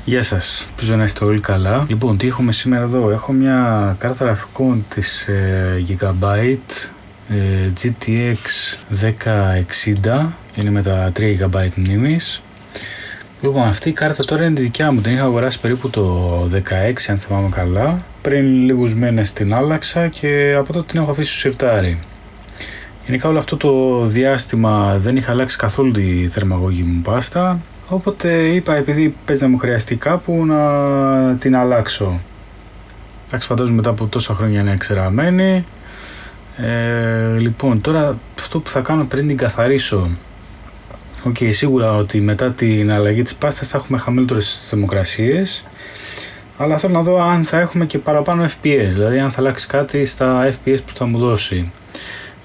Γεια σας, ελπίζω να είστε όλοι καλά. Λοιπόν, τι έχουμε σήμερα εδώ? Έχω μια κάρτα γραφικών της Gigabyte GTX 1060, είναι με τα 3 GB μνήμης. Λοιπόν, αυτή η κάρτα τώρα είναι δικιά μου, την είχα αγοράσει περίπου το 16 αν θυμάμαι καλά. Πριν λίγους μήνες την άλλαξα και από τότε την έχω αφήσει στο σιρτάρι. Γενικά όλο αυτό το διάστημα δεν είχα αλλάξει καθόλου τη θερμαγωγή μου πάστα, οπότε είπα επειδή παίζει να μου χρειαστεί κάπου να την αλλάξω. Εντάξει, φαντάζομαι μετά από τόσα χρόνια είναι εξεραμένη. Λοιπόν, τώρα αυτό που θα κάνω πριν την καθαρίσω, σίγουρα ότι μετά την αλλαγή της πάστας θα έχουμε χαμηλότερες θερμοκρασίες, αλλά θέλω να δω αν θα έχουμε και παραπάνω FPS, δηλαδή αν θα αλλάξει κάτι στα FPS που θα μου δώσει.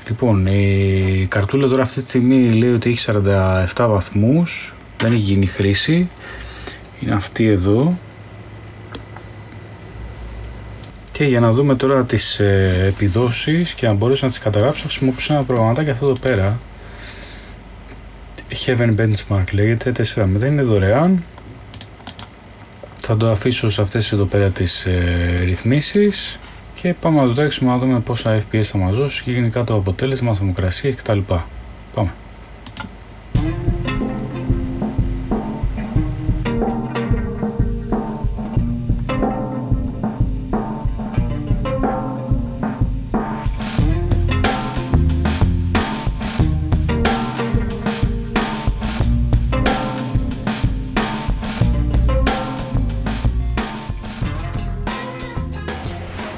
Λοιπόν, η καρτούλα τώρα αυτή τη στιγμή λέει ότι έχει 47 βαθμούς, δεν έχει γίνει χρήση, είναι αυτή εδώ. Και για να δούμε τώρα τις επιδόσεις και να μπορέσω να τις καταγράψω, χρησιμοποιήσω ένα προγραμματάκι αυτό εδώ πέρα. Heaven Benchmark λέγεται, 4.0, είναι δωρεάν. Θα το αφήσω σε αυτές εδώ πέρα τις ρυθμίσεις και πάμε να το τρέξουμε να δούμε πόσα FPS θα μας δώσει και γενικά το αποτέλεσμα, θερμοκρασίες κτλ. Πάμε.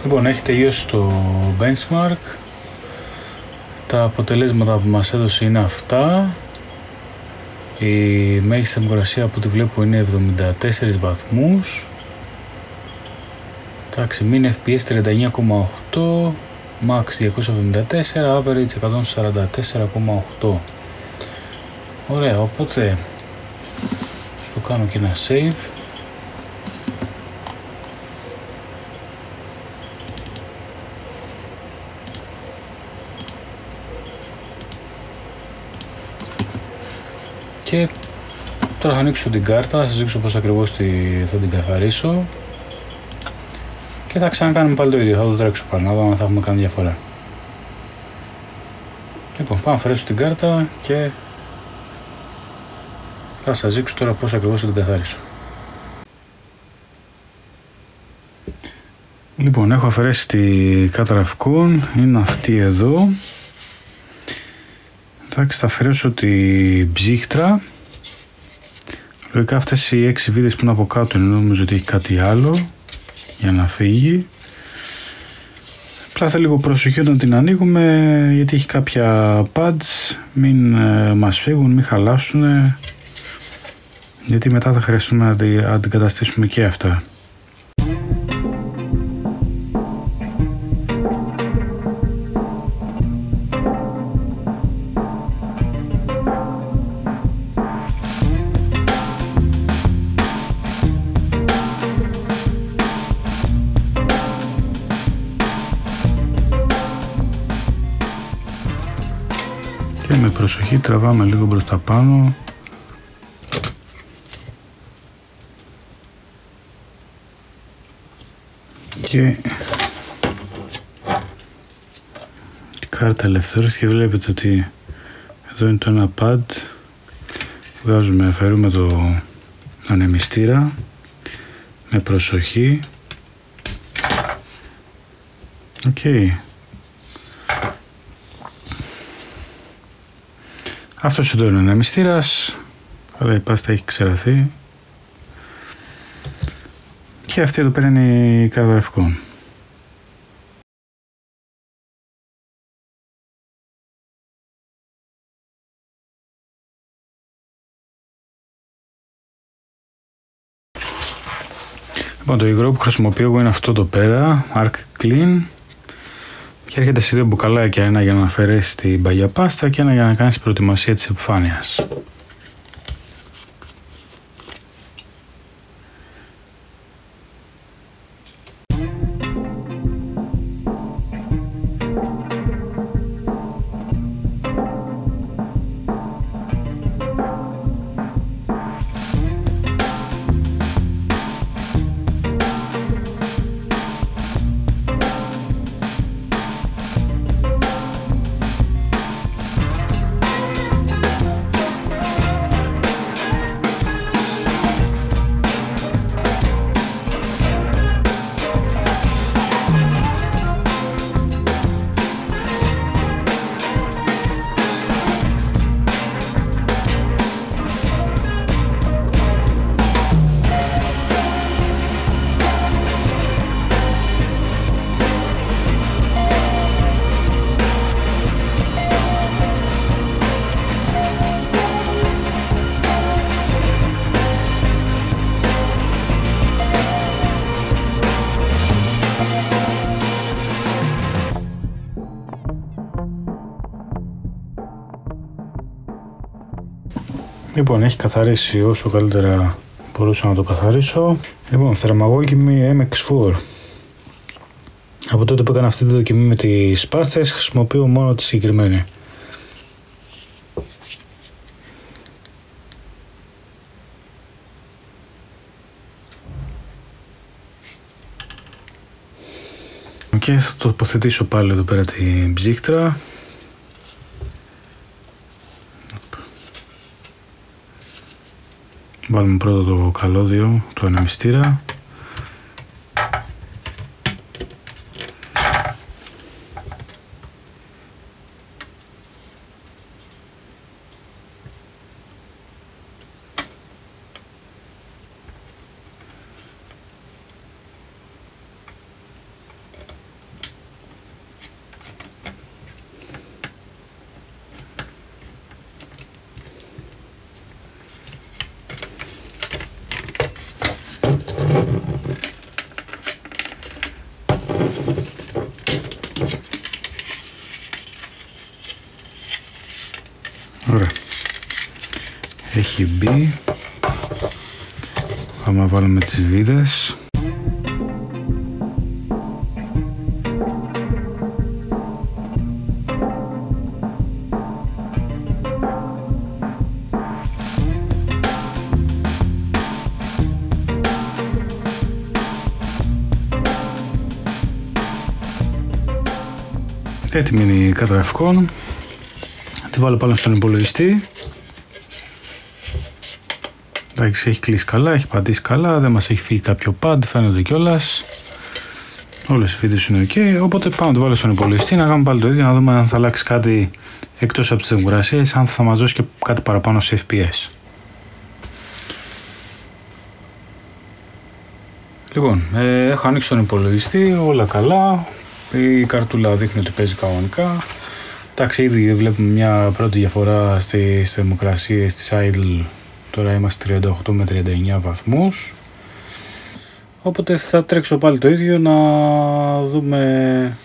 Λοιπόν, έχει τελειώσει το benchmark. Τα αποτελέσματα που μας έδωσε είναι αυτά. Η μέγιστη θερμοκρασία από ό,τι βλέπω είναι 74 βαθμούς. Εντάξει, min FPS 39,8, max 274, average 144,8. Ωραία, οπότε στο κάνω και ένα save. Και τώρα θα ανοίξω την κάρτα, θα σας δείξω πώς ακριβώς θα την καθαρίσω και θα ξανακάνουμε πάλι το ίδιο, θα το τρέξω πάλι να δω αν θα έχουμε κάνει διαφορά. Λοιπόν, πάω να αφαιρέσω την κάρτα και θα σας δείξω τώρα πώς ακριβώς θα την καθαρίσω. Λοιπόν, έχω αφαιρέσει τη κάρτα γραφικών, είναι αυτή εδώ. Εντάξει, θα αφαιρέσω την ψύχτρα. Λογικά αυτές οι 6 βίδες που είναι από κάτω είναι, νομίζω ότι έχει κάτι άλλο για να φύγει. Απλά θα λίγο προσοχή όταν την ανοίγουμε, γιατί έχει κάποια pads, μην μας φύγουν, μην χαλάσουν, γιατί μετά θα χρειαστούμε να αντικαταστήσουμε και αυτά. Και με προσοχή τραβάμε λίγο προς τα πάνω και η κάρτα ελευθέρωση και βλέπετε ότι εδώ είναι το ένα pad, βγάζουμε, αφαιρούμε το ανεμιστήρα με προσοχή. Αυτός εδώ είναι ο ανεμιστήρας, αλλά η πάστα έχει ξεραθεί. Και αυτή εδώ πέρα είναι η κάρτα γραφικών. Λοιπόν, το υγρό που χρησιμοποιώ εγώ είναι αυτό εδώ πέρα, Arc Clean. Και έρχεται σε δύο μπουκαλάκια, ένα για να αφαιρέσει την παλιά πάστα και ένα για να κάνεις προετοιμασία της επιφάνειας. Λοιπόν, έχει όσο καλύτερα μπορούσα να το καθαρίσω. Λοιπόν, θερμαγώγημη MX4. Από τότε που έκανα αυτή τη δοκιμή με τις πάστες, χρησιμοποιώ μόνο τη συγκεκριμένη. Και θα τοποθετήσω πάλι εδώ πέρα την ψύχτρα. Βάλουμε πρώτα το καλώδιο, το ανεμιστήρα. Ωραία. Έχει μπει. Πάμε να βάλουμε τις βίδες. Έτοιμη είναι η κάρτα γραφικών. Τη βάλω πάνω στον υπολογιστή. Εντάξει, έχει κλείσει καλά, έχει πατήσει καλά, δεν μας έχει φύγει κάποιο pad, φαίνεται κιόλας. Όλες οι βίντεos είναι ok, οπότε πάμε να το βάλω στον υπολογιστή, να κάνουμε πάλι το ίδιο, να δούμε αν θα αλλάξει κάτι εκτός από τις θερμοκρασίες, αν θα μας δώσει και κάτι παραπάνω σε FPS. Λοιπόν, έχω ανοίξει τον υπολογιστή, όλα καλά, η καρτούλα δείχνει ότι παίζει κανονικά. Εντάξει, ήδη βλέπουμε μια πρώτη διαφορά στις θερμοκρασίες της idle, τώρα είμαστε 38 με 39 βαθμούς. Οπότε θα τρέξω πάλι το ίδιο να δούμε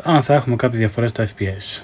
αν θα έχουμε κάποια διαφορά στα FPS.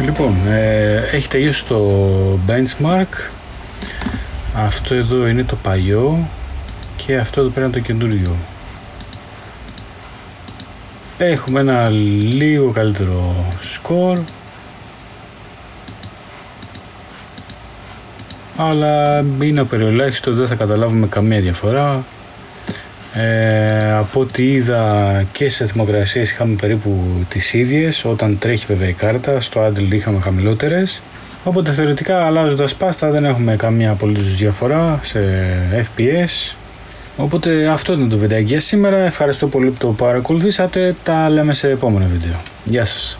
Λοιπόν, έχει τελειώσει το benchmark. Αυτό εδώ είναι το παλιό και αυτό εδώ πέρα είναι το καινούριο. Έχουμε ένα λίγο καλύτερο score, αλλά είναι απεριολάχιστο, δεν θα καταλάβουμε καμία διαφορά. Από ό,τι είδα και σε θερμοκρασίες είχαμε περίπου τις ίδιες, όταν τρέχει βέβαια η κάρτα, στο idle είχαμε χαμηλότερες, οπότε θεωρητικά αλλάζοντας πάστα δεν έχουμε καμία απολύτως διαφορά σε FPS. Οπότε αυτό ήταν το βιντεάκι για σήμερα, ευχαριστώ πολύ που το παρακολουθήσατε, τα λέμε σε επόμενο βίντεο. Γεια σας.